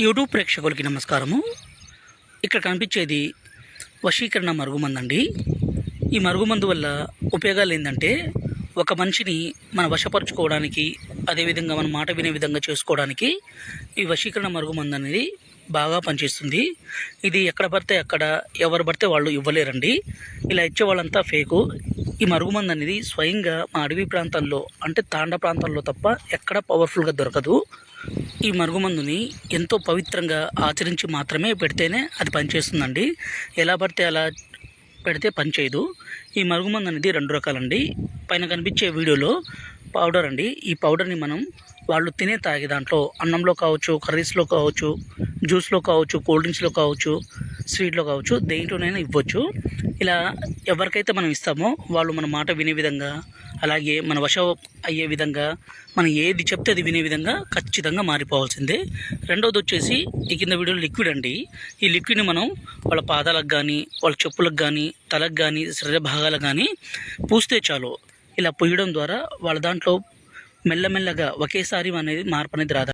YouTube ప్రేక్షకులకి నమస్కారము. ఇక్కడ కనిపించేది వశీకరణ మరుగుమందండి. ఈ మరుగుమందు వల్ల ఉపయోగాలు ఏంటంటే, ఒక మనిషిని మన వశపరుచుకోవడానికి, అదేవిధంగా మన మాట వినే విధంగా చేసుకోవడానికి ఈ వశీకరణ మరుగుమందు అనేది బాగా పనిచేస్తుంది. ఇది ఎక్కడ పడితే అక్కడ ఎవరు పడితే వాళ్ళు ఇవ్వలేరండి. ఇలా ఇచ్చే వాళ్ళంతా ఫేకు. ఈ మరుగుమందు అనేది స్వయంగా మా అడవి ప్రాంతాల్లో, అంటే తాండ ప్రాంతాల్లో తప్ప ఎక్కడ పవర్ఫుల్గా దొరకదు. ఈ మరుగుమందుని ఎంతో పవిత్రంగా ఆచరించి మాత్రమే పెడితేనే అది పనిచేస్తుందండి. ఎలా పడితే అలా పెడితే పనిచేయదు. ఈ మరుగుమందు అనేది 2 రకాలండి. పైన కనిపించే వీడియోలో పౌడర్ అండి. ఈ పౌడర్ని మనం వాళ్ళు తాగే దాంట్లో, అన్నంలో కావచ్చు, కర్రీస్లో కావచ్చు, జ్యూస్లో కావచ్చు, కూల్ డ్రింక్స్లో కావచ్చు, స్వీట్లో కావచ్చు, దేంట్లోనైనా ఇవ్వచ్చు. ఇలా ఎవరికైతే మనం ఇస్తామో వాళ్ళు మన మాట వినే విధంగా, అలాగే మన వశం అయ్యే విధంగా, మనం ఏది చెప్తే అది వినే విధంగా ఖచ్చితంగా మారిపోవాల్సిందే. రెండవది వచ్చేసి ఈ కింద వీడియోలో లిక్విడ్ అండి. ఈ లిక్విడ్ని మనం వాళ్ళ పాదాలకు కానీ, వాళ్ళ చెప్పులకు కానీ, తలకు కానీ, శరీర భాగాలకు కానీ పూస్తే చాలు. ఇలా పూయడం ద్వారా వాళ్ళ దాంట్లో మెల్లమెల్లగా ఒకేసారి అనేది మార్పు అనేది రాదు.